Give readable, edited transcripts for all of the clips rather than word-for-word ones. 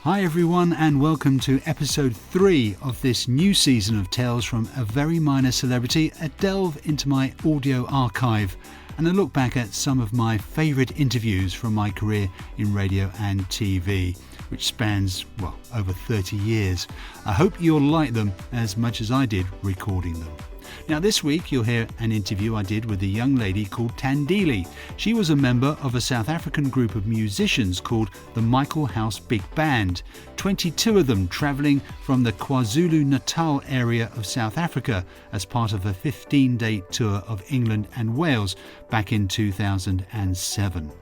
Hi everyone, and welcome to episode 3 of this new season of Tales from a Very Minor Celebrity, a delve into my audio archive and a look back at some of my favourite interviews from my career in radio and TV, which spans, over 30 years. I hope you'll like them as much as I did recording them. Now this week you'll hear an interview I did with a young lady called Tandile. She was a member of a South African group of musicians called the Michael House Big Band, 22 of them travelling from the KwaZulu-Natal area of South Africa as part of a 15-day tour of England and Wales back in 2007.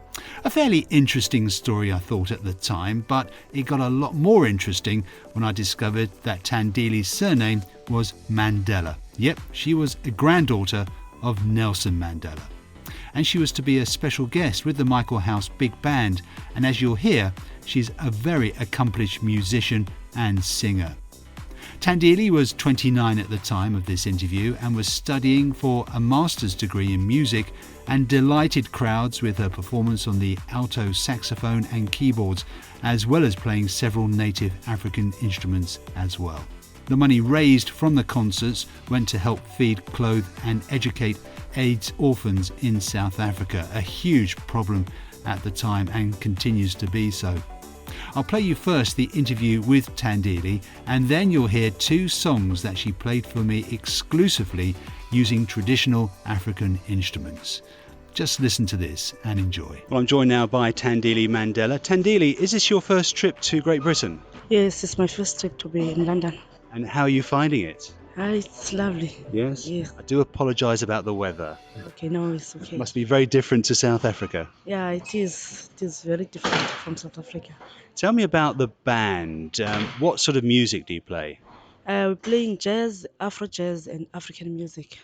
A fairly interesting story, I thought at the time, but it got a lot more interesting when I discovered that Tandile's surname was Mandela. Yep, she was a granddaughter of Nelson Mandela. And she was to be a special guest with the Michael House Big Band, and as you'll hear, she's a very accomplished musician and singer. Tandile was 29 at the time of this interview and was studying for a master's degree in music and delighted crowds with her performance on the alto saxophone and keyboards, as well as playing several native African instruments as well. The money raised from the concerts went to help feed, clothe and educate AIDS orphans in South Africa, a huge problem at the time and continues to be so. I'll play you first the interview with Tandile, and then you'll hear 2 songs that she played for me exclusively using traditional African instruments. Just listen to this and enjoy. Well, I'm joined now by Tandile Mandela. Tandile, is this your first trip to Great Britain? Yes, it's my first trip to be in London. And how are you finding it? It's lovely. Yes? Yes. I do apologise about the weather. Okay, no, it's okay. It must be very different to South Africa. Yeah, it is. It is very different from South Africa. Tell me about the band. What sort of music do you play? We're playing jazz, Afro jazz, and African music.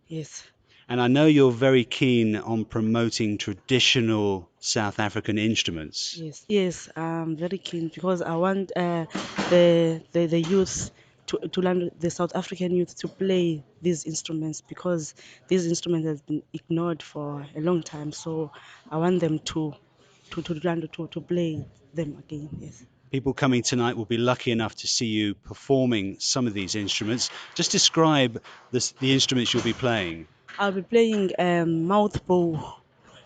Yes. And I know you're very keen on promoting traditional South African instruments. Yes, I'm very keen because I want the youth to learn, the South African youth to play these instruments, because these instruments have been ignored for a long time. So I want them to learn to play them again. Yes. People coming tonight will be lucky enough to see you performing some of these instruments. Just describe the instruments you'll be playing. I'll be playing mouth bow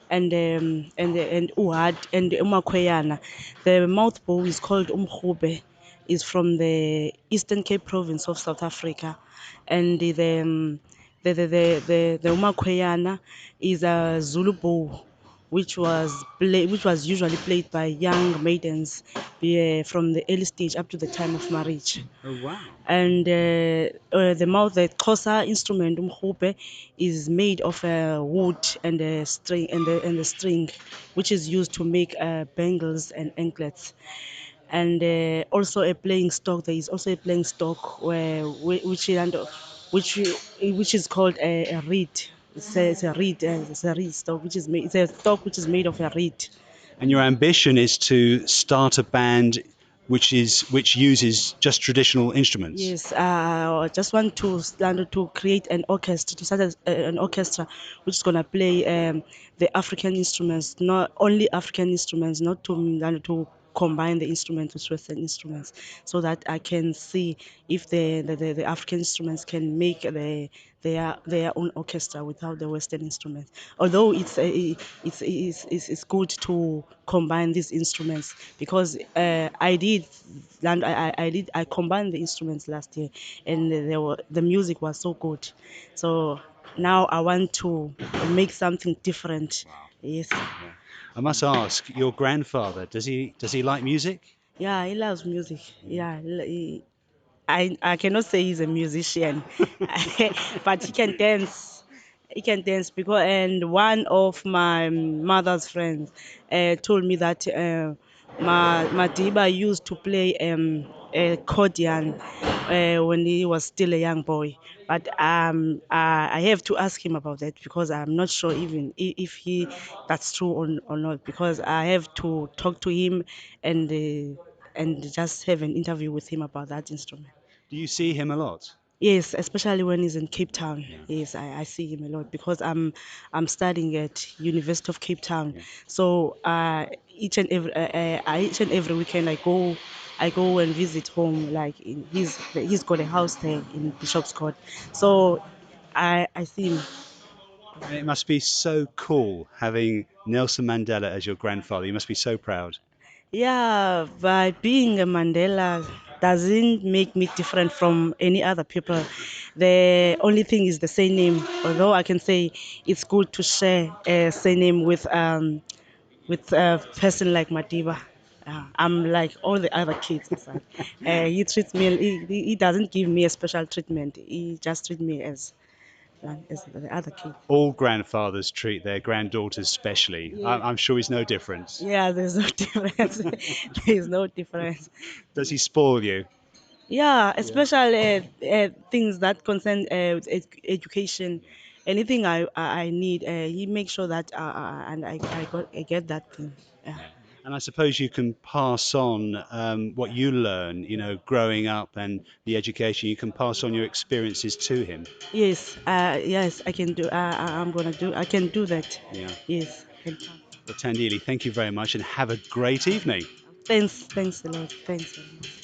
and uhad and umakweyana. The mouth bow is called umkhube, is from the Eastern Cape province of South Africa, and the umakweyana is a Zulu bow, which was usually played by young maidens from the early stage up to the time of marriage. Oh, wow. And the Xhosa instrument umkhube is made of wood and a string and the string, which is used to make bangles and anklets. And also a playing stock. There is also a playing stock which is called a reed. It's a reed. It's a reed stock which is made. It's a stock which is made of a reed. And your ambition is to start a band which uses just traditional instruments. Yes, I just want to create an orchestra, to start an orchestra which is gonna play the African instruments, not only African instruments, not to combine the instruments with Western instruments, so that I can see if the African instruments can make their own orchestra without the Western instruments. Although it's good to combine these instruments, because I combined the instruments last year, and the music was so good. So now I want to make something different. Wow. Yes. Yeah. I must ask, your grandfather, does he like music? Yeah, he loves music. Yeah, I cannot say he's a musician, but he can dance. He can dance, because, and one of my mother's friends told me that Madiba used to play accordion when he was still a young boy. But I have to ask him about that, because I'm not sure even if that's true or not, because I have to talk to him and just have an interview with him about that instrument. Do you see him a lot? Yes, especially when he's in Cape Town. Yeah. Yes, I see him a lot, because I'm studying at University of Cape Town. Yeah. So each and every weekend I go I go and visit home. Like he's got a house there in Bishop's Court, so I see him. And it must be so cool having Nelson Mandela as your grandfather. You must be so proud. Yeah, by being a Mandela doesn't make me different from any other people. The only thing is the surname. Although I can say it's good to share a surname with a person like Madiba. I'm like all the other kids. Son. He treats me. He doesn't give me a special treatment. He just treats me as the other kid. All grandfathers treat their granddaughters specially. Yeah. I'm sure he's no different. Yeah, there's no difference. There's no difference. Does he spoil you? Yeah, especially things that concern education. Anything I need, he makes sure that and I get that thing. Yeah. Yeah. And I suppose you can pass on what you learn, growing up and the education. You can pass on your experiences to him. Yes, I can do. I'm gonna do. I can do that. Yeah. Yes. Well, Tandile, thank you very much and have a great evening. Thanks a lot. Thanks very much.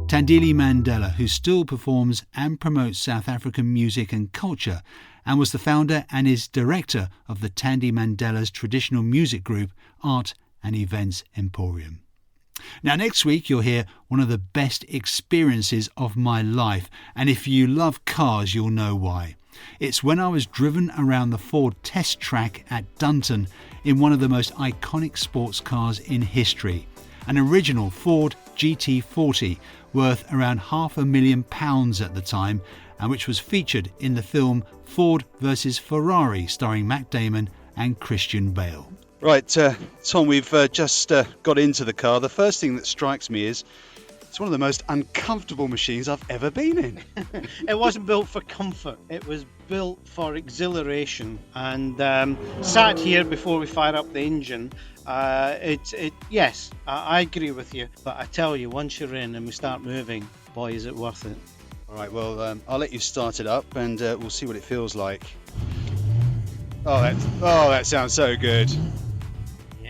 Tandile Mandela, who still performs and promotes South African music and culture, and was the founder and is director of the Tandile Mandela's traditional music group, Art and Events Emporium. Now, next week you'll hear one of the best experiences of my life, and if you love cars, you'll know why. It's when I was driven around the Ford test track at Dunton in one of the most iconic sports cars in history, an original Ford GT40 worth around £500,000 at the time, and which was featured in the film Ford vs Ferrari starring Matt Damon and Christian Bale. Right, Tom, we've just got into the car. The first thing that strikes me is it's one of the most uncomfortable machines I've ever been in. It wasn't built for comfort, it was built for exhilaration. And sat here before we fire up the engine, yes, I agree with you, but I tell you, once you're in and we start moving, boy, is it worth it. All right, well, I'll let you start it up and we'll see what it feels like. Oh, that sounds so good.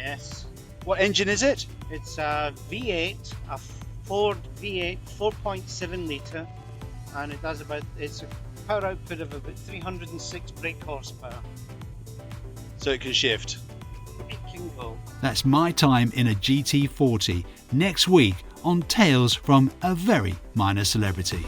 Yes. What engine is it? It's a V8, a Ford V8, 4.7 litre, and it's a power output of about 306 brake horsepower. So it can shift. It can go. That's my time in a GT40 next week on Tales from a Very Minor Celebrity.